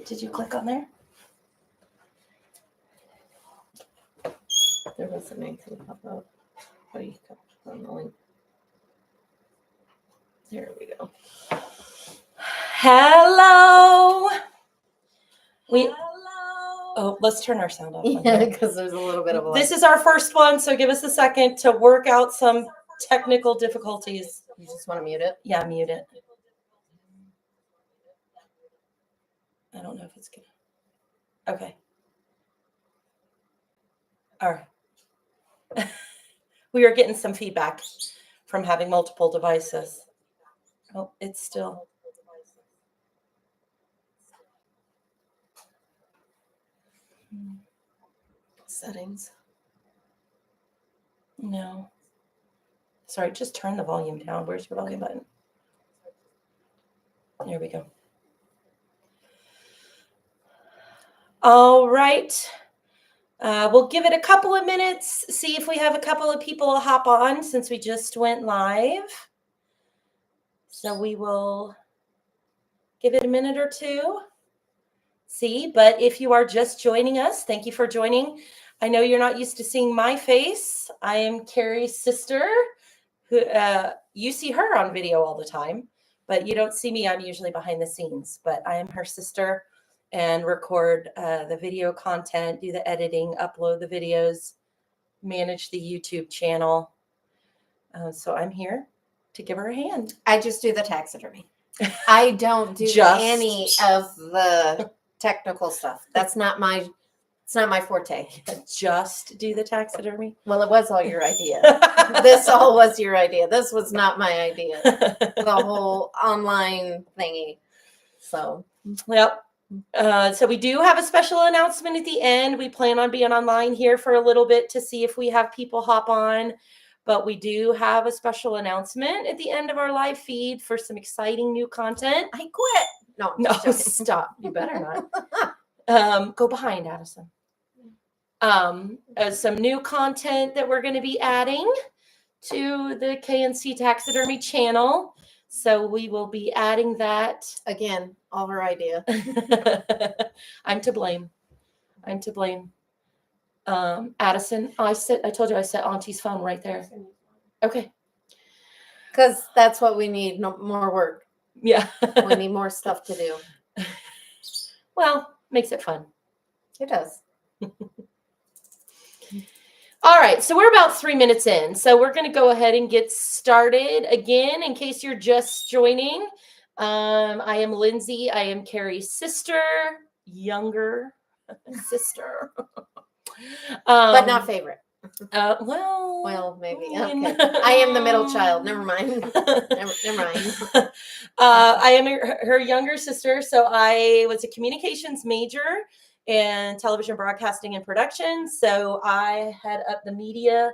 Did you click on there? There was something to pop up. Oh, you click on the link. There we go. Hello. Oh, let's turn our sound off. Yeah, because there's a little bit of a. This is our first one, so give us a second to work out some technical difficulties. You just want to mute it? Yeah, mute it. I don't know if it's gonna. Okay. All right. We are getting some feedback from having multiple devices. Oh, it's still. Settings. No. Sorry, just turn the volume down. Where's your volume button? There we go. All right. We'll give it a couple of minutes, see if we have a couple of people hop on since we just went live. So we will give it a minute or two. See, but if you are just joining us, thank you for joining. I know you're not used to seeing my face. I am Carrie's sister. Who you see her on video all the time, but you don't see me. I'm usually behind the scenes, but I am her sister and record the video content, do the editing, upload the videos, manage the YouTube channel. So I'm here to give her a hand. I just do the taxidermy. I don't do any of the technical stuff. It's not my forte. Just do the taxidermy. Well, it was all your idea. This all was your idea. This was not my idea. The whole online thingy. So, yep. So we do have a special announcement at the end. We plan on being online here for a little bit to see if we have people hop on. But we do have a special announcement at the end of our live feed for some exciting new content. I quit. No, stop. You better not. Go behind, Addison. Some new content that we're going to be adding to the K&C Taxidermy channel. So we will be adding that. Again, all her idea. I'm to blame. Addison, I told you I set Auntie's phone right there. Okay. Because that's what we need. No more work. Yeah. We need more stuff to do. Well, makes it fun. It does. All right, so we're about 3 minutes in. So we're going to go ahead and get started. Again, in case you're just joining, I am Lyndsay. I am Carrie's sister, younger sister. But not favorite. Well, maybe. Okay. I am the middle child. Never mind. Never mind. I am her younger sister. So I was a communications major in television broadcasting and production. So I head up the media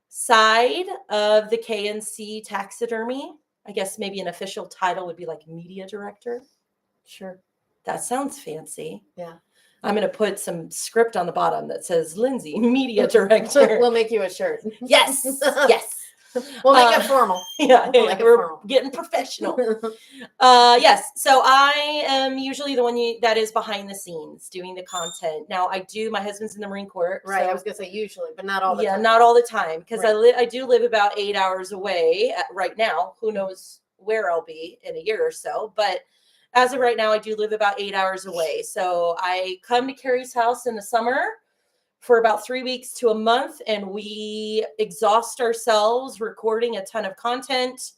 side of the K&C Taxidermy. I guess maybe an official title would be like media director. Sure. That sounds fancy. Yeah. I'm going to put some script on the bottom that says Lyndsay, media director. We'll make you a shirt. Yes. Yes. We'll make it formal. Yeah, we're formal. Getting professional. Yes. So I am usually the one that is behind the scenes doing the content. Now my husband's in the Marine Corps. Right. So, I was going to say usually, but not all the time. Yeah, not all the time. Because right. I do live about 8 hours away right now. Who knows where I'll be in a year or so. But as of right now, I do live about 8 hours away. So I come to Carrie's house in the summer for about 3 weeks to a month, and we exhaust ourselves recording a ton of content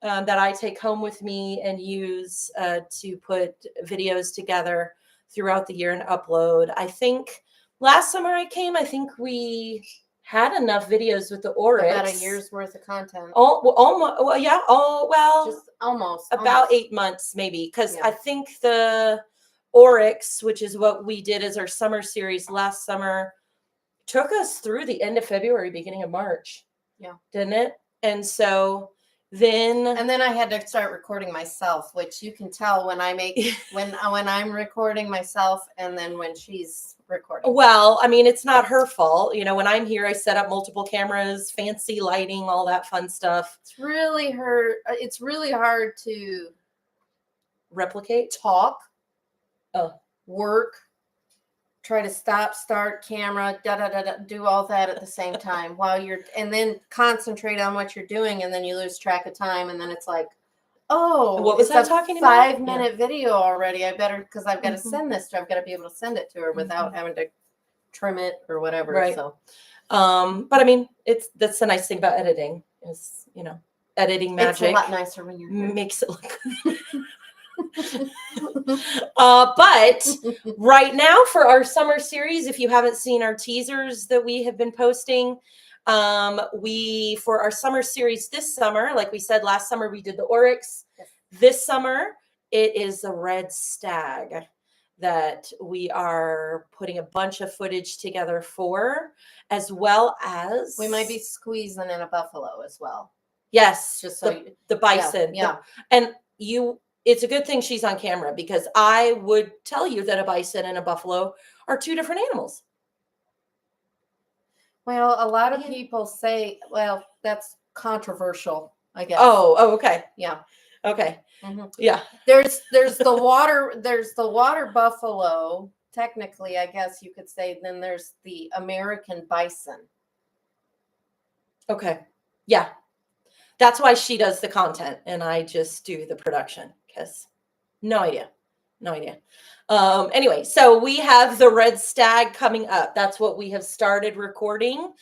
that I take home with me and use to put videos together throughout the year and upload. I think last summer I think we had enough videos with the Oryx. About a year's worth of content. Almost. Well, yeah. Just almost. About 8 months, maybe, because I think the Oryx, which is what we did as our summer series last summer, took us through the end of February, beginning of March. Yeah. Didn't it? And so then I had to start recording myself, which you can tell when I make when I'm recording myself and then when she's recording. Well, I mean, it's not her fault. When I'm here, I set up multiple cameras, fancy lighting, all that fun stuff. It's really hard to replicate. Talk work, try to stop, start, camera, do all that at the same time and then concentrate on what you're doing, and then you lose track of time, and then it's like, oh, what was it's I a talking about? 5-minute video already. I've got to Mhm. send this I've got to be able to send it to her without having to trim it or whatever. Right. So, but I mean, that's the nice thing about editing is, editing magic. it's a lot nicer when you're here. Makes it look good. But right now for our summer series, if you haven't seen our teasers that we have been posting, for our summer series this summer, like we said last summer, we did the oryx. Yes. This summer, it is the red stag that we are putting a bunch of footage together for, as well as We might be squeezing in a buffalo as well. Yes, Just so the bison. Yeah. It's a good thing she's on camera, because I would tell you that a bison and a buffalo are two different animals. Well, a lot of people say, well, that's controversial, I guess. Oh, okay. Yeah. Okay. Mhm. Yeah. There's the water buffalo, technically, I guess you could say. Then there's the American bison. Okay. Yeah. That's why she does the content and I just do the production, because no idea. Anyway, so we have the red stag coming up. That's what we have started recording.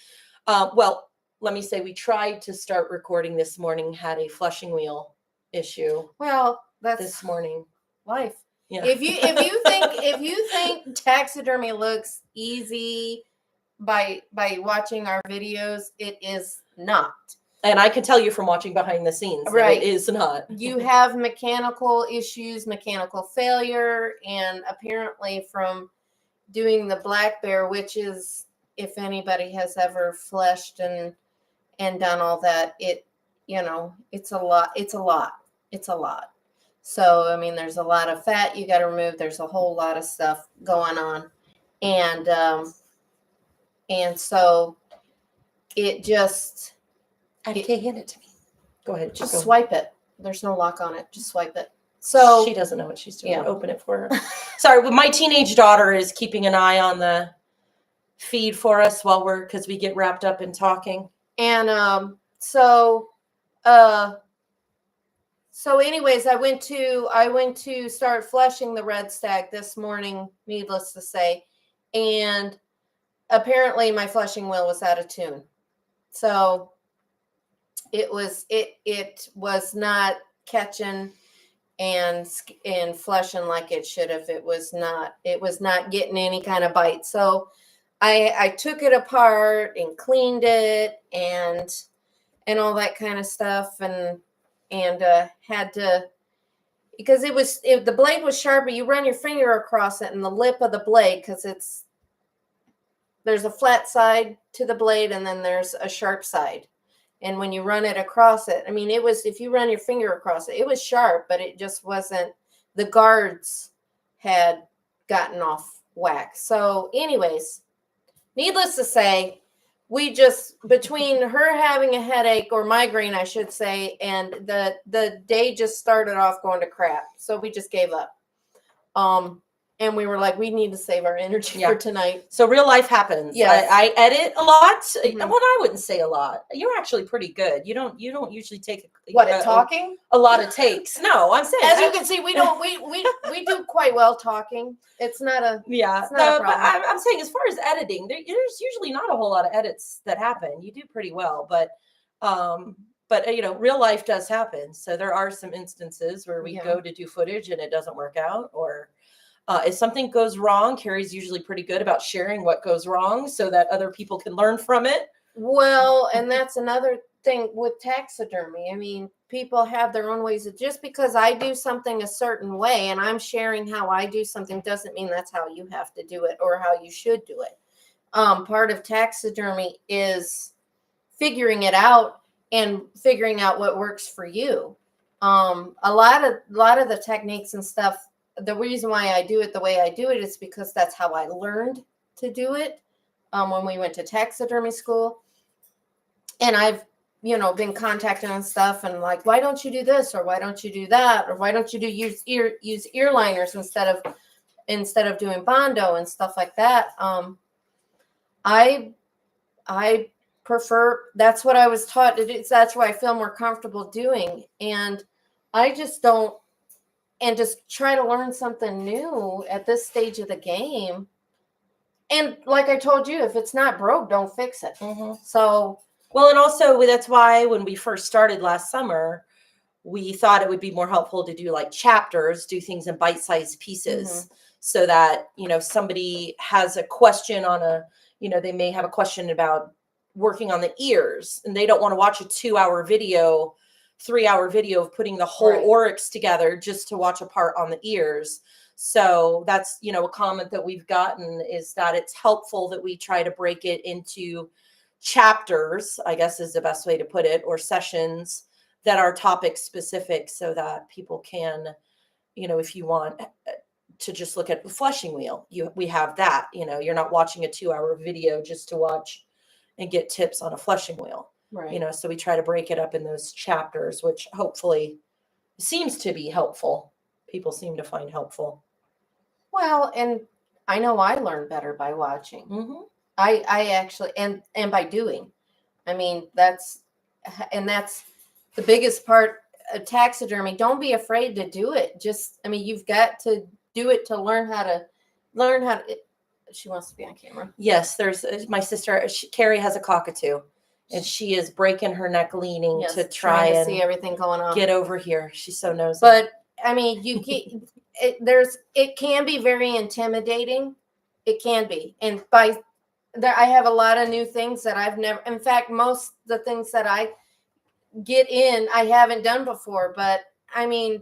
Well, let me say we tried to start recording this morning, had a flushing wheel issue. Well, that's this morning. Life. Yeah. If you think taxidermy looks easy by watching our videos, it is not. And I can tell you from watching behind the scenes that Right. it is not. You have mechanical issues, mechanical failure, and apparently from doing the black bear, which is, if anybody has ever fleshed and done all that, it's a lot. So, I mean, there's a lot of fat you got to remove. There's a whole lot of stuff going on. And so it just... Okay, hand it to me. Go ahead. Just swipe it. There's no lock on it. Just swipe it. So she doesn't know what she's doing. Yeah. Open it for her. Sorry, my teenage daughter is keeping an eye on the feed for us because we get wrapped up in talking. And so anyways, I went to start fleshing the red stag this morning, needless to say, and apparently my fleshing wheel was out of tune. So it was not catching and fleshing like it should have. It was not getting any kind of bite. So I took it apart and cleaned it and all that kind of stuff, and had to, because the blade was sharp, but you run your finger across it and the lip of the blade, because there's a flat side to the blade and then there's a sharp side. And when you run it across it, I mean, if you run your finger across it, it was sharp, but it just wasn't, the guards had gotten off whack. So anyways, needless to say, we just, between her having a headache, or migraine, I should say, and the day just started off going to crap. So we just gave up. And we were like, we need to save our energy for tonight. So real life happens. Yes. I edit a lot. Mm-hmm. Well, I wouldn't say a lot. You're actually pretty good. You don't usually take talking? A lot of takes. No, I'm saying, as you can see, we do quite well talking. It's not a yeah. It's not a but problem. I'm saying, as far as editing, there's usually not a whole lot of edits that happen. You do pretty well, but real life does happen. So there are some instances where we go to do footage and it doesn't work out, or if something goes wrong. Carrie's usually pretty good about sharing what goes wrong so that other people can learn from it. Well, and that's another thing with taxidermy. I mean, people have their own ways. Just because I do something a certain way and I'm sharing how I do something doesn't mean that's how you have to do it or how you should do it. Part of taxidermy is figuring it out and figuring out what works for you. A lot of the techniques and stuff, the reason why I do it the way I do it is because that's how I learned to do it when we went to taxidermy school. And I've, been contacted and stuff and like, why don't you do this? Or why don't you do that? Or why don't you use ear liners instead of instead of doing Bondo and stuff like that. I prefer, that's what I was taught to do. That's what I feel more comfortable doing. And I just don't, and just try to learn something new at this stage of the game. And like I told you, if it's not broke, don't fix it. So, well, and also that's why when we first started last summer, we thought it would be more helpful to do like chapters, do things in bite-sized pieces, so that, you know, somebody has a question on a, you know, they may have a question about working on the ears and they don't want to watch a 2-hour video, 3-hour video of putting the whole oryx together just to watch a part on the ears. So that's, you know, a comment that we've gotten is that it's helpful that we try to break it into chapters, I guess is the best way to put it, or sessions that are topic specific, so that people can, you know, if you want to just look at the fleshing wheel, we have that, you know, you're not watching a 2-hour video just to watch and get tips on a fleshing wheel. You know, so we try to break it up in those chapters, which hopefully seems to be helpful. People seem to find helpful. Well, and I know I learn better by watching. I actually, and by doing. I mean, that's the biggest part of taxidermy. Don't be afraid to do it. Just, I mean, you've got to do it to learn how to. She wants to be on camera. Yes, there's my sister, Carrie has a cockatoo. And she is breaking her neck leaning to try to and see everything going on. Get over here. She's so nosy. But I mean, you get it can be very intimidating. It can be, and I have a lot of new things that I've never. In fact, most of the things that I get in, I haven't done before. But I mean,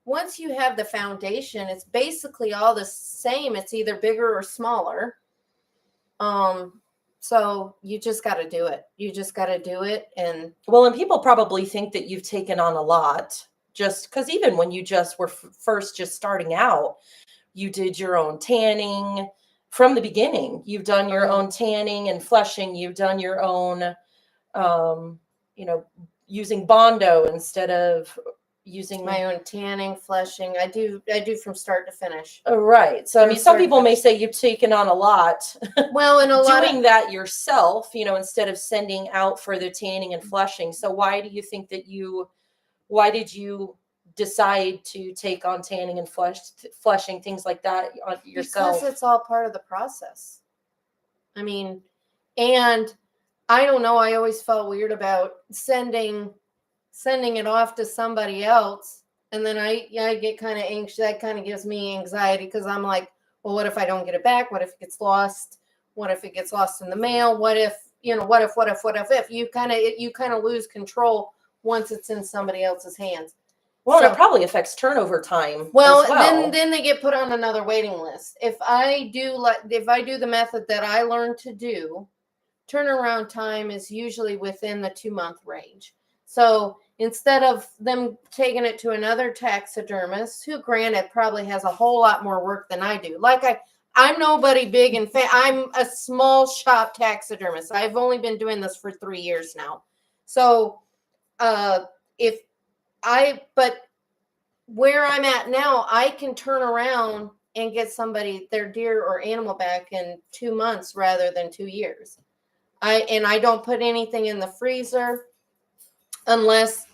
once you have the foundation, it's basically all the same. It's either bigger or smaller. So you just got to do it. You just got to do it. And well, and people probably think that you've taken on a lot, just because even when you just were first just starting out, you did your own tanning from the beginning. You've done your own tanning and fleshing. You've done your own, you know, using Bondo instead of using my own tanning, fleshing. I do from start to finish. Right. So, I mean, some people may say you've taken on a lot. Well, and doing that yourself, you know, instead of sending out for the tanning and fleshing. So why do you think that why did you decide to take on tanning and fleshing, things like that on yourself? Because it's all part of the process. I mean, and I don't know, I always felt weird about sending it off to somebody else, and then I get kind of anxious. That kind of gives me anxiety, because I'm like, well, what if I don't get it back? What if it gets lost? What if it gets lost in the mail? What if, you know, what if you kind of lose control once it's in somebody else's hands? Well, so, it probably affects turnover time. Well. Then they get put on another waiting list. If I do the method that I learned to do, turnaround time is usually within the 2-month range. So instead of them taking it to another taxidermist, who granted probably has a whole lot more work than I do. Like I'm nobody big and fat. I'm a small shop taxidermist. I've only been doing this for 3 years now. So but where I'm at now, I can turn around and get somebody their deer or animal back in 2 months rather than 2 years. I don't put anything in the freezer unless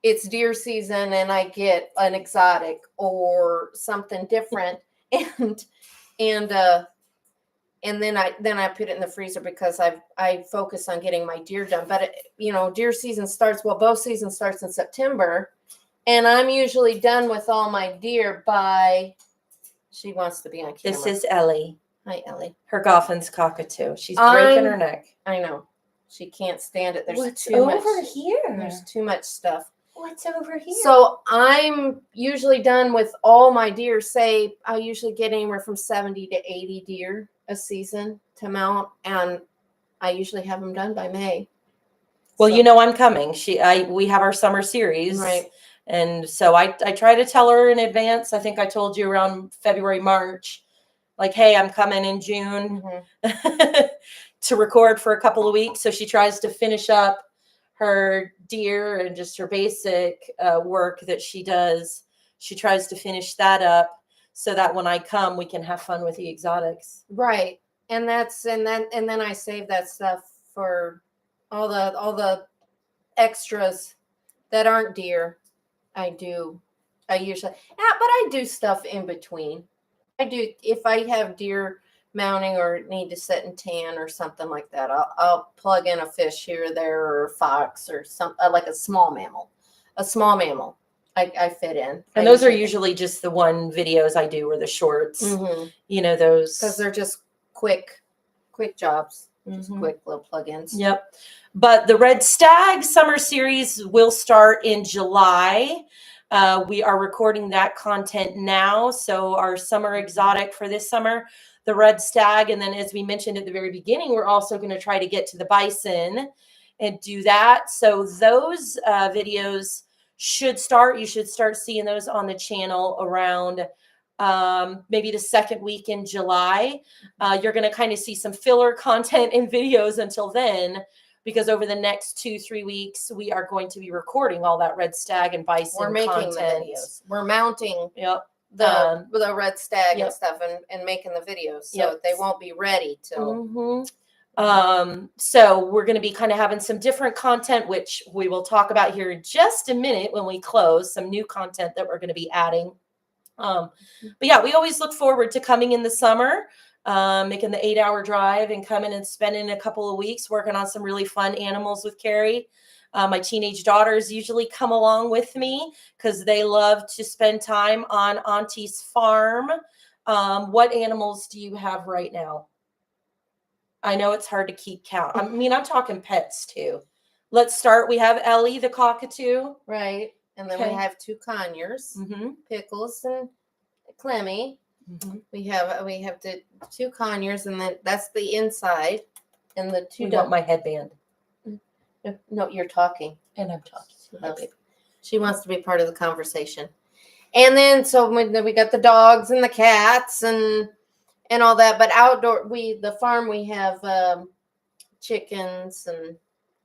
it's deer season and I get an exotic or something different, and then I put it in the freezer because I focus on getting my deer done. But deer season starts, bow season starts in September, and I'm usually done with all my deer by. She wants to be on camera. This is Ellie. Hi, Ellie. Her Goffin's cockatoo. She's breaking her neck. I know. She can't stand it. What's over here? There's too much stuff. What's over here? So I'm usually done with all my deer. Say I usually get anywhere from 70 to 80 deer a season to mount, and I usually have them done by May. Well, I'm coming. We have our summer series, right? And so I try to tell her in advance. I think I told you around February, March, like, hey, I'm coming in June to record for a couple of weeks. So she tries to finish up her deer and just her basic work that she does. She tries to finish that up so that when I come, we can have fun with the exotics. Right. And then I save that stuff for all the extras that aren't deer. I usually, yeah, but I do stuff in between. I do, if I have deer mounting or need to sit and tan or something like that, I'll plug in a fish here or there, or a fox or some like a small mammal. I fit in. And those are usually just the one videos I do, or the shorts. You know, those because they're just quick jobs, just quick little plugins. Yep. But the Red Stag Summer Series will start in July. We are recording that content now. So our summer exotic for this summer, the Red Stag. And then, as we mentioned at the very beginning, we're also going to try to get to the bison and do that. So those videos should start. You should start seeing those on the channel around maybe the second week in July. You're going to kind of see some filler content and videos until then, because over the next 2-3 weeks, we are going to be recording all that red stag and bison We're making content. the videos. We're mounting Yep. the red stag Yep. and stuff and making the videos. So Yep. they won't be ready till. So we're going to be kind of having some different content, which we will talk about here in just a minute when we close, some new content that we're going to be adding. But yeah, we always look forward to coming in the summer, making the 8-hour drive and coming and spending a couple of weeks working on some really fun animals with Carrie. My teenage daughters usually come along with me because they love to spend time on Auntie's farm. What animals do you have right now? I know it's hard to keep count. I mean, I'm talking pets too. Let's start. We have Ellie, the cockatoo. Right. And then we have 2 conures, Pickles and Clemmy. We have the 2 conures, and then that's the inside, and the 2. We want my headband. No, you're talking, and I'm talking. She wants to be part of the conversation. And then we got the dogs and the cats and all that. But outdoor, the farm, we have chickens and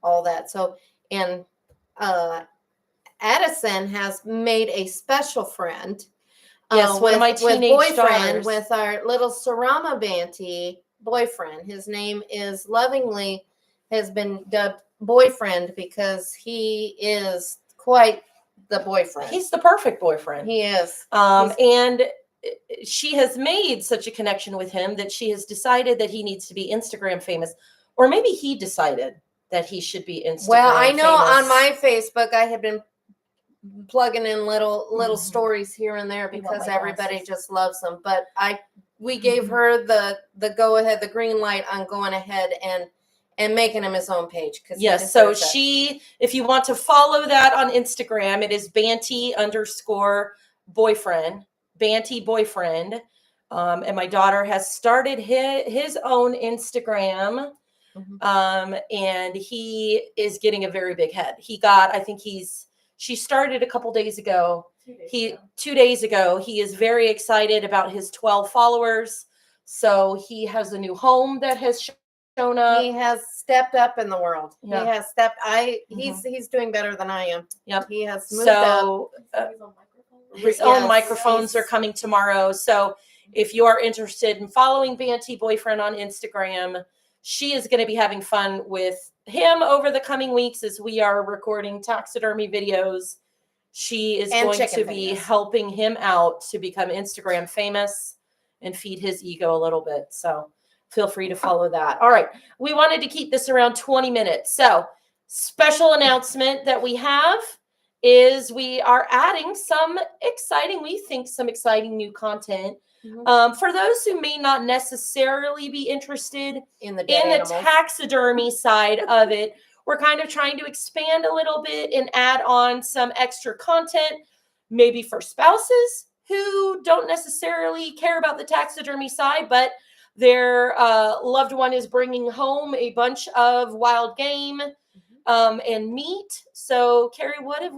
all that. So, and Addison has made a special friend. Yes, one of my teenage daughters. With our little Sarama Banty boyfriend. His name is lovingly has been dubbed boyfriend because he is quite the boyfriend. He's the perfect boyfriend. He is. And she has made such a connection with him that she has decided that he needs to be Instagram famous, or maybe he decided that he should be Instagram famous. Well, I know on my Facebook I have been plugging in little stories here and there because everybody just loves them. But we gave her the go ahead, the green light on going ahead and making him his own page. Yes, so if you want to follow that on Instagram, it is Banty_boyfriend, Banty boyfriend. And my daughter has started his own Instagram. And he is getting a very big head. She started a couple days ago. 2 days ago, he is very excited about his 12 followers. So he has a new home that has shown up. He has stepped up in the world. Yeah. He has stepped. He's doing better than I am. Yep. He has moved up. His own microphones are coming tomorrow. So if you are interested in following Banty Boyfriend on Instagram, she is going to be having fun with him over the coming weeks as we are recording taxidermy videos. She is going to be helping him out to become Instagram famous and feed his ego a little bit. So feel free to follow that. All right. We wanted to keep this around 20 minutes. So special announcement that we have is we are adding some exciting new content. For those who may not necessarily be interested in the taxidermy side of it, we're kind of trying to expand a little bit and add on some extra content, maybe for spouses who don't necessarily care about the taxidermy side, but their loved one is bringing home a bunch of wild game and meat. So, Carrie, what are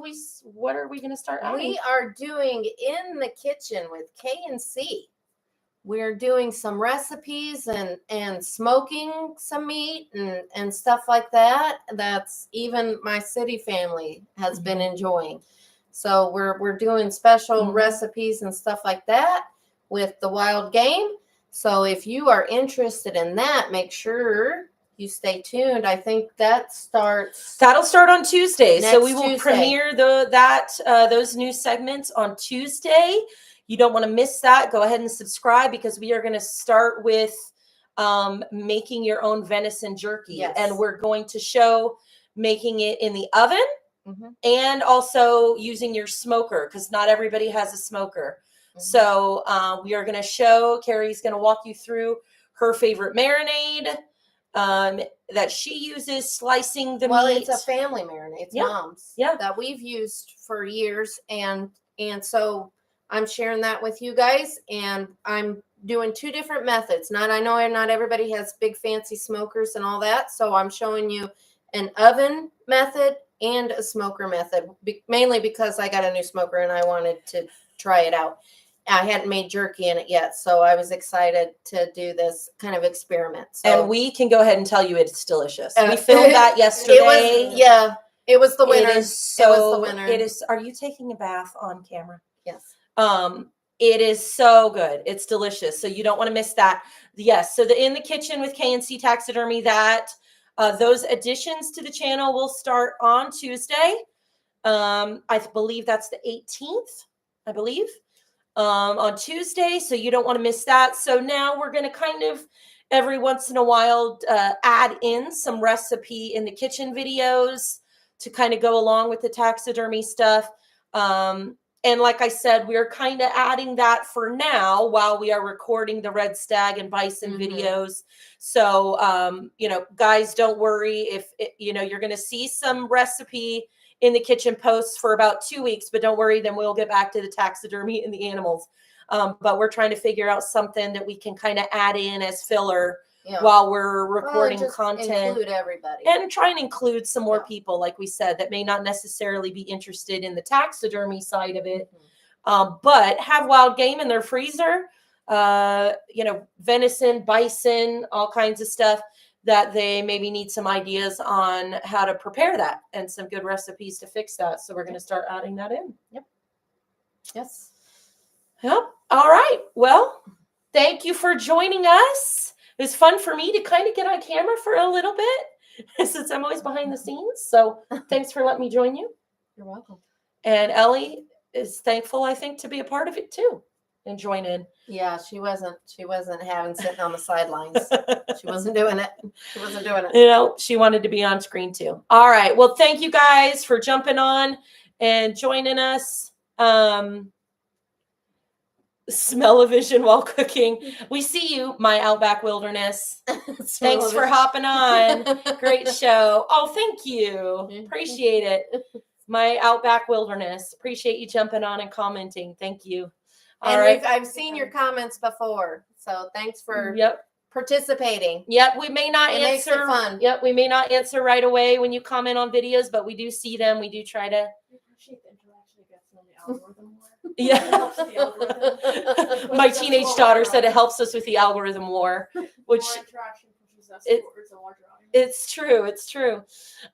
we going to start adding? We are doing in the kitchen with K&C. We're doing some recipes and smoking some meat and stuff like that. That's even my city family has been enjoying. So we're doing special recipes and stuff like that. with the wild game. So if you are interested in that, make sure you stay tuned. I think that'll start on Tuesday. So we will premiere those new segments on Tuesday. You don't want to miss that. Go ahead and subscribe, because we are going to start with making your own venison jerky. Yes. And we're going to show making it in the oven, and also using your smoker, because not everybody has a smoker. So we are going to show, Carrie's going to walk you through her favorite marinade that she uses, slicing the meat. Well, it's a family marinade. It's Mom's. Yeah. That we've used for years. And so I'm sharing that with you guys. And I'm doing 2 different methods. I know not everybody has big fancy smokers and all that. So I'm showing you an oven method and a smoker method, mainly because I got a new smoker and I wanted to try it out. I hadn't made jerky in it yet, so I was excited to do this kind of experiment. So, and we can go ahead and tell you it's delicious. We filmed that yesterday. It was the winner. It was the winner. It is. Are you taking a bath on camera? Yes. It is so good. It's delicious. So you don't want to miss that. Yes. So In the Kitchen with K&C Taxidermy, that those additions to the channel will start on Tuesday. I believe that's the 18th. I believe. On Tuesday, so you don't want to miss that. So now we're going to kind of every once in a while add in some recipe in the kitchen videos to kind of go along with the taxidermy stuff. And like I said, we're kind of adding that for now while we are recording the red stag and bison videos. So, guys, don't worry if, you're going to see some recipe in the kitchen posts for about 2 weeks, but don't worry, then we'll get back to the taxidermy and the animals. But we're trying to figure out something that we can kind of add in as filler while we're recording content. Include everybody. And try and include some more people, like we said, that may not necessarily be interested in the taxidermy side of it, but have wild game in their freezer, venison, bison, all kinds of stuff, that they maybe need some ideas on how to prepare that and some good recipes to fix that. So we're going to start adding that in. Yep. Yes. Yep. All right. Well, thank you for joining us. It was fun for me to kind of get on camera for a little bit since I'm always behind the scenes. So thanks for letting me join you. You're welcome. And Ellie is thankful, I think, to be a part of it too and join in. Yeah, she wasn't having sitting on the sidelines. She wasn't doing it. She wanted to be on screen too. All right. Well, thank you guys for jumping on and joining us. Smell-o-vision while cooking. We see you, my Outback Wilderness. Thanks for hopping on. Great show. Oh, thank you. Appreciate it. My Outback Wilderness. Appreciate you jumping on and commenting. Thank you. All right. I've seen your comments before, so thanks for participating. Yep, we may not answer. Makes it fun. Yep, we may not answer right away when you comment on videos, but we do see them. We do try to. Yeah. My teenage daughter said it helps us with the algorithm war, which it's true. It's true.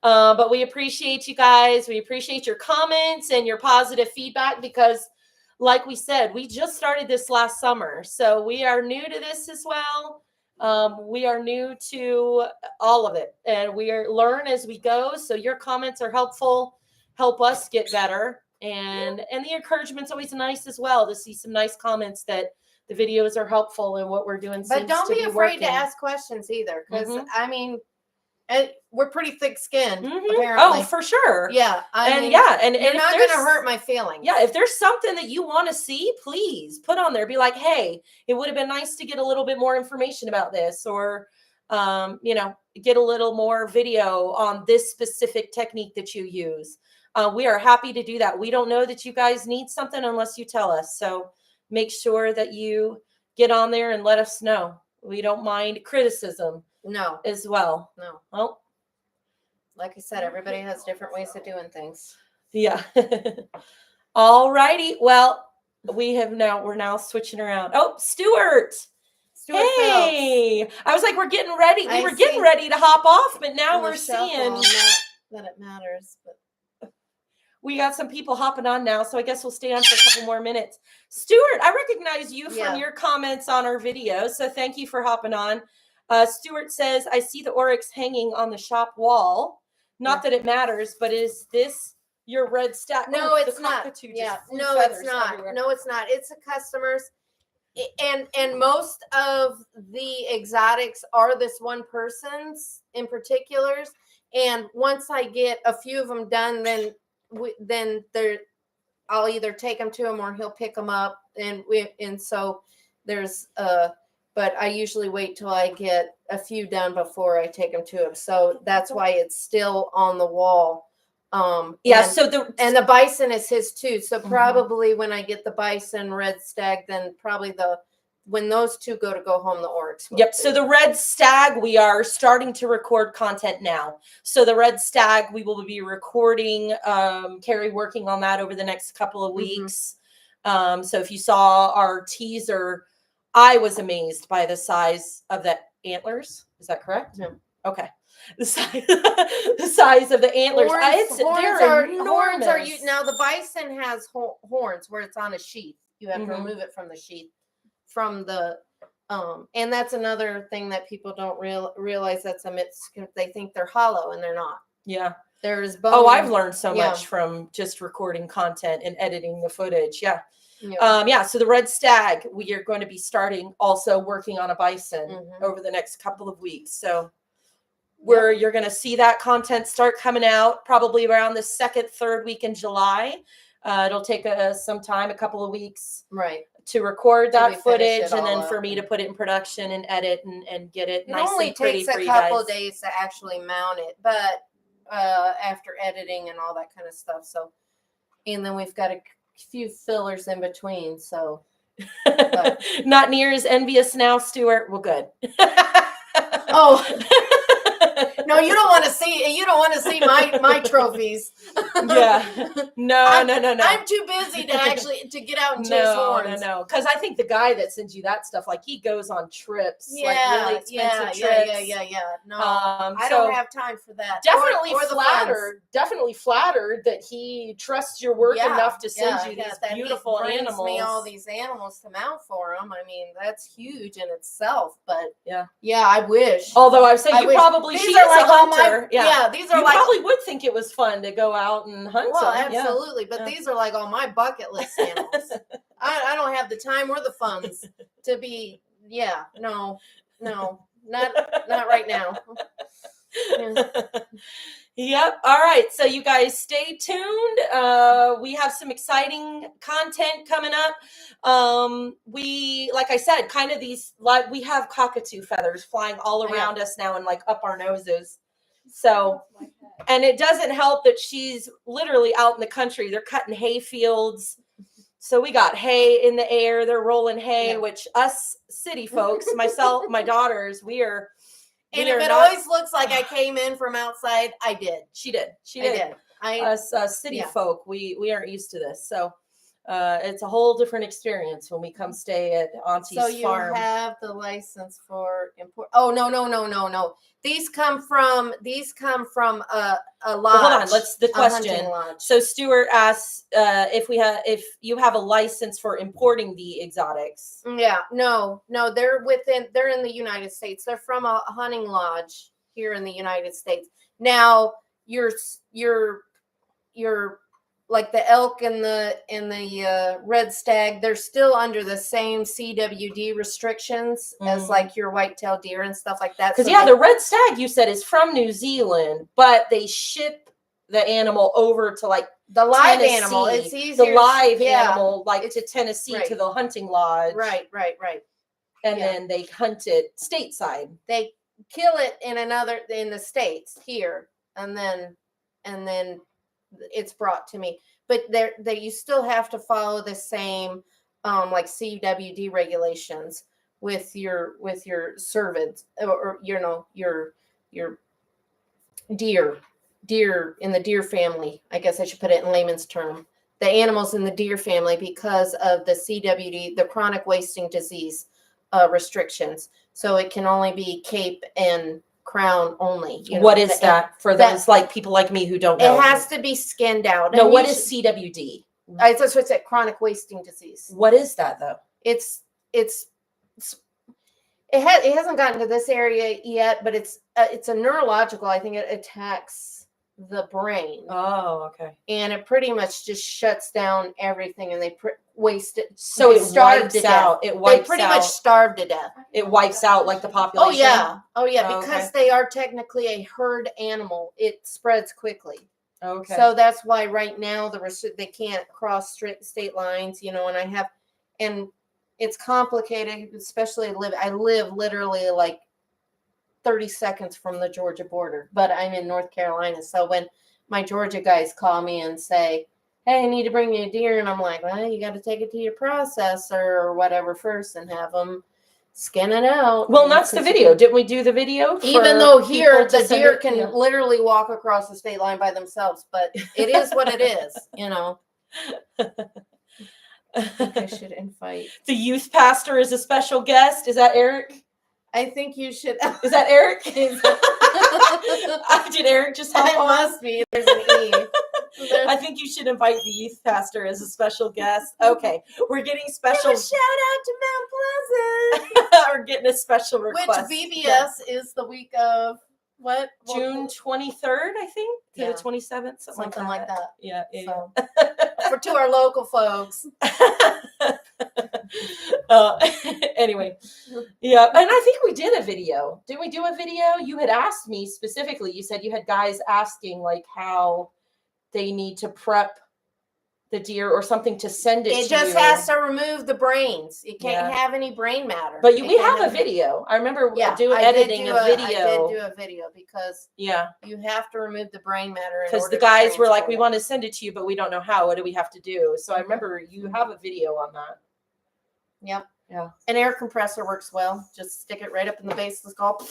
But we appreciate you guys. We appreciate your comments and your positive feedback, because like we said, we just started this last summer. So we are new to this as well. We are new to all of it, and we learn as we go. So your comments are helpful, help us get better. And the encouragement's always nice as well, to see some nice comments that the videos are helpful and what we're doing. But don't be afraid to ask questions either, because I mean, we're pretty thick-skinned. Apparently. Oh, for sure. Yeah, and you're not going to hurt my feelings. Yeah, if there's something that you want to see, please put on there. Be like, hey, it would have been nice to get a little bit more information about this, or get a little more video on this specific technique that you use. We are happy to do that. We don't know that you guys need something unless you tell us. So make sure that you get on there and let us know. We don't mind criticism. No. As well. No. Well, like I said, everybody has different ways of doing things. Yeah. All righty. Well, we're now switching around. Oh, Stuart. Hey. Phelps. I was like, we're getting ready. We were getting ready to hop off, but now we're seeing that it matters, but we got some people hopping on now, so I guess we'll stay on for a couple more minutes. Stuart, I recognize you from your comments on our video, so thank you for hopping on. Stuart says, I see the oryx hanging on the shop wall. Not that it matters, but is this your red stag? No, it's not. Yeah, no, it's not. Everywhere. No, it's not. It's a customer's. And most of the exotics are this one person's in particulars. And once I get a few of them done, then I'll either take them to him or he'll pick them up. And so there's but I usually wait till I get a few done before I take them to him. So that's why it's still on the wall. So the bison is his too. So probably when I get the bison, red stag, then probably when those two go home, the oryx. Yep. So the red stag, we are starting to record content now. So the red stag, we will be recording. Carrie working on that over the next couple of weeks. So if you saw our teaser, I was amazed by the size of the antlers. Is that correct? No. Okay. The size of the antlers. Horns are now the bison has horns where it's on a sheath. You have to remove it from the sheath. And that's another thing that people don't realize that's a myth. They think they're hollow and they're not. Yeah. There's bone. Oh, I've learned so much from just recording content and editing the footage. Yeah. So the red stag, we are going to be starting also working on a bison over the next couple of weeks. So you're going to see that content start coming out probably around the second, third week in July. It'll take some time, a couple of weeks, to record that footage, and then for me to put it in production and edit and get it nicely pretty for you guys. It only takes a couple of days to actually mount it, but after editing and all that kind of stuff. So, and then we've got a few fillers in between. So, not near as envious now, Stuart. Well, good. No, you don't want to see. You don't want to see my trophies. Yeah. No. I'm too busy to get out and chase horns. No. Because I think the guy that sends you that stuff, like he goes on trips, like really expensive trips. Yeah. No, I don't have time for that. Definitely flattered that he trusts your work enough to send you these beautiful animals. Me all these animals to mount for him. I mean, that's huge in itself. But yeah, I wish. Although I say you probably she is a hunter. These are you probably would think it was fun to go out and hunt. Well, absolutely, but these are like all my bucket list animals. I don't have the time or the funds to be. Yeah, no, not right now. Yep. All right. So you guys stay tuned. We have some exciting content coming up. We, like I said, kind of we have cockatoo feathers flying all around us now and like up our noses. So, and it doesn't help that she's literally out in the country. They're cutting hay fields. So we got hay in the air. They're rolling hay, which us city folks, myself, my daughters, we are. And if it always looks like I came in from outside, I did. She did. Us city folk, we aren't used to this. So it's a whole different experience when we come stay at Auntie's farm. So you have the license for import. Oh, no. These come from a lodge. Well, hold on. The question. So Stuart asks if you have a license for importing the exotics. Yeah, no, they're in the United States. They're from a hunting lodge here in the United States. Now you're like the elk and the red stag, they're still under the same CWD restrictions as like your white-tailed deer and stuff like that. Because the red stag you said is from New Zealand, but they ship the animal over to like the live Tennessee. Animal. It's easier. The live animal, like to Tennessee to the hunting lodge. Right. And then they hunt it stateside. They kill it in the States here, and then it's brought to me, but you still have to follow the same like CWD regulations with your cervids or your deer in the deer family. I guess I should put it in layman's term. The animals in the deer family, because of the CWD, the chronic wasting disease restrictions. So it can only be Cape and crown only. You know, What is that for that- those like people like me who don't know? It has to be skinned out. No, And what is CWD? It's what's it? Chronic wasting disease. What is that though? It's it hasn't gotten to this area yet, but it's a neurological. I think it attacks the brain. Oh, okay. And it pretty much just shuts down everything, and they waste it. So it wipes out. It wipes out. They pretty much starve to death. It wipes out like the population. Oh yeah, Oh, because okay. they are technically a herd animal. It spreads quickly. Okay. So that's why right now they can't cross state lines, and it's complicated, especially I live literally like 30 seconds from the Georgia border, but I'm in North Carolina. So when my Georgia guys call me and say, hey, I need to bring you a deer, and I'm like, well, you got to take it to your processor or whatever first and have them skin it out. Well, that's the video. Didn't we do the video? Even though here the deer it, can literally walk across the state line by themselves, but it is what it is, I think I should invite. The youth pastor is a special guest. Is that Eric? I think you should. Is that Eric? Did Eric just hop It on? must be. There's an E. I think you should invite the youth pastor as a special guest. Okay, we're getting special. Give a shout out to Mount Pleasant. We're getting a special request. Which VBS is the week of what? June 23rd, I think, to Yeah. the 27th, something like that. Yeah. So, to our local folks. Anyway, yeah, and I think we did a video. Did we do a video? You had asked me specifically. You said you had guys asking like how they need to prep the deer or something to send it. It to just you. has to remove the brains. It can't Yeah. have any brain matter. But we have a video. I remember editing a video. I did do a video because yeah, you have to remove the brain matter. because the guys were like, we want to send it to you, but we don't know how. What do we have to do? So I remember you have a video on that. Yep. Yeah. An air compressor works well. Just stick it right up in the base of the skull.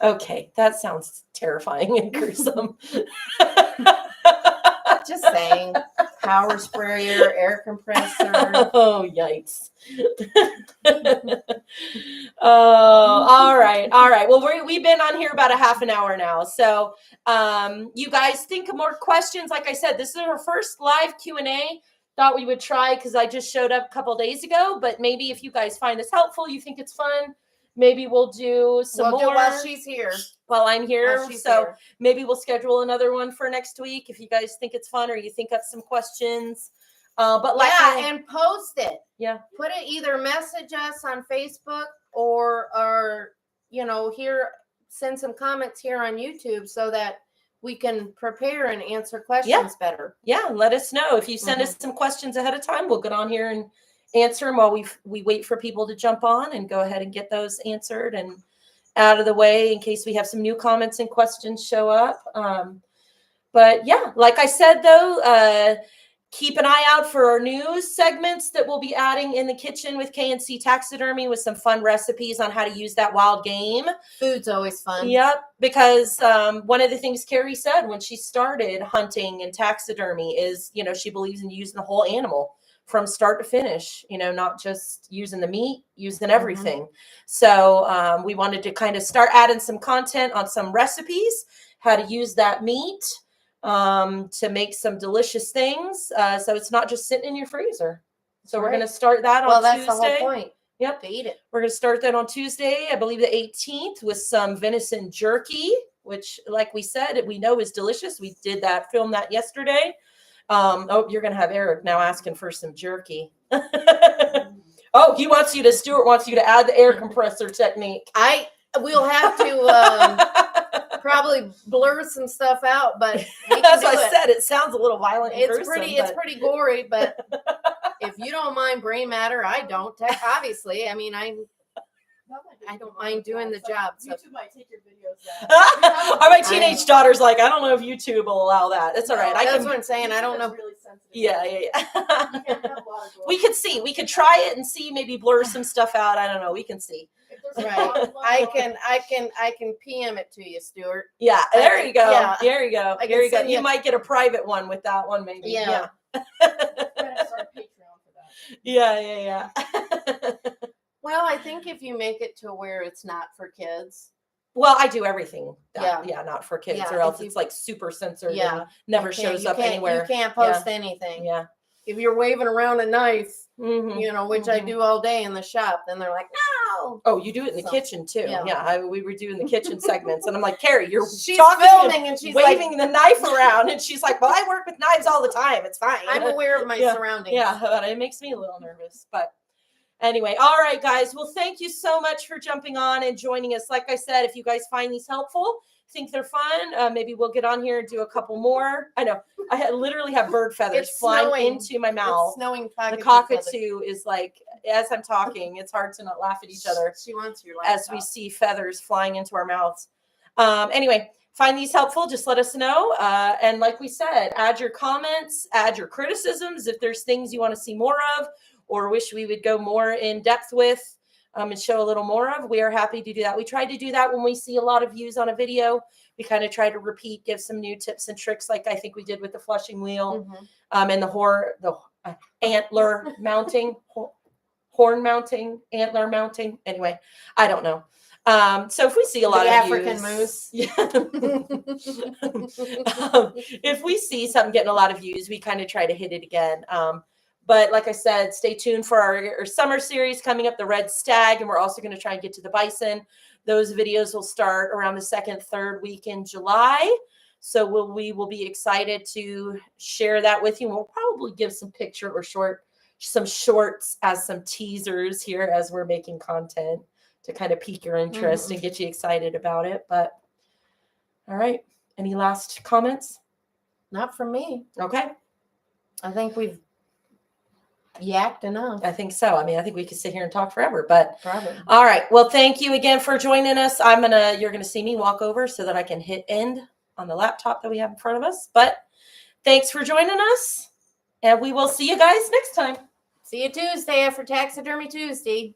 Okay, that sounds terrifying and gruesome. Just saying. Power sprayer, air compressor. Oh, yikes. Oh, all right. All right. Well, we've been on here about a half an hour now. So you guys think of more questions. Like I said, this is our first live Q&A. Thought we would try because I just showed up a couple days ago. But maybe if you guys find this helpful, you think it's fun, maybe we'll do some more. While she's here. While I'm here. Here. Maybe we'll schedule another one for next week if you guys think it's fun or you think of some questions. But and post it. Yeah. Put it, either message us on Facebook or here, send some comments here on YouTube so that we can prepare and answer questions better. Yeah, let us know. If you send us some questions ahead of time, we'll get on here and answer them while we wait for people to jump on and go ahead and get those answered and out of the way in case we have some new comments and questions show up. But yeah, like I said, though, keep an eye out for our news segments that we'll be adding in the kitchen with K&C Taxidermy with some fun recipes on how to use that wild game. Food's always fun. Yep, because one of the things Carrie said when she started hunting and taxidermy is, she believes in using the whole animal from start to finish, not just using the meat, using everything. So we wanted to kind of start adding some content on some recipes, how to use that meat to make some delicious things. So it's not just sitting in your freezer. So we're going to start that on Tuesday. Well, that's the whole point. Yep. To eat it. We're going to start that on Tuesday, I believe the 18th, with some venison jerky, which, like we said, we know is delicious. We did filmed that yesterday. You're going to have Eric now asking for some jerky. Oh, Stuart wants you to add the air compressor technique. We'll have to probably blur some stuff out, but as I said, it sounds a little violent. It's pretty gory, but if you don't mind brain matter, I don't. Obviously, I mean, I don't mind doing the job. So. YouTube might take your videos down. My teenage daughter's like, I don't know if YouTube will allow that. That's all right. That's what I'm saying. I don't know. Really sensitive. Yeah. We could see. We could try it and see. Maybe blur some stuff out. I don't know. We can see. Right. I can PM it to you, Stuart. Yeah. There you go. Yeah. There you go. There you go. You might get a private one with that one, maybe. Yeah. Start Patreon for that. Yeah. Well, I think if you make it to where it's not for kids, Well, I do everything. Yeah. Yeah, not for kids, Yeah, or else if you- it's like super censored Yeah. and never You can't- shows you up can't- anywhere. You can't post anything. Yeah. If you're waving around a knife, Mhm, you know, which I mhm. do all day in the shop, then they're like, no. Oh, you do it in the So, kitchen too. yeah. Yeah, we were doing the kitchen segments, and I'm like, Carrie, you're She's talking filming and she's waving like, the knife around, and she's like, well, I work with knives all the time. It's fine. I'm aware of my Yeah. surroundings. Yeah, but it makes me a little nervous. But anyway, all right, guys. Well, thank you so much for jumping on and joining us. Like I said, if you guys find these helpful, think they're fun, maybe we'll get on here and do a couple more. I know literally have bird feathers It's flying snowing. into my mouth. It's snowing. The cockatoo feathers. cockatoo is like, as I'm talking, it's hard to not laugh at each other She wants your as we laptop. see feathers flying into our mouths. Anyway, find these helpful, just let us know. And like we said, add your comments, add your criticisms if there's things you want to see more of or wish we would go more in depth with and show a little more of. We are happy to do that. We try to do that when we see a lot of views on a video. We kind of try to repeat, give some new tips and tricks, like I think we did with the flushing wheel and the antler mounting, horn mounting, antler mounting. Anyway, I don't know. So if we see a lot of African views, moose. if we see something getting a lot of views, we kind of try to hit it again. But like I said, stay tuned for our summer series coming up, the red stag, and we're also going to try and get to the bison. Those videos will start around the second, third week in July. So we will be excited to share that with you. We'll probably give some picture or some shorts as some teasers here as we're making content to kind of pique your interest and get you excited about it. But all right. Any last comments? Not from me. Okay. I think we've yacked enough. I think so. I mean, I think we could sit here and talk forever, but Probably. all right. Well, thank you again for joining us. You're going to see me walk over so that I can hit end on the laptop that we have in front of us. But thanks for joining us, and we will see you guys next time. See you Tuesday after Taxidermy Tuesday.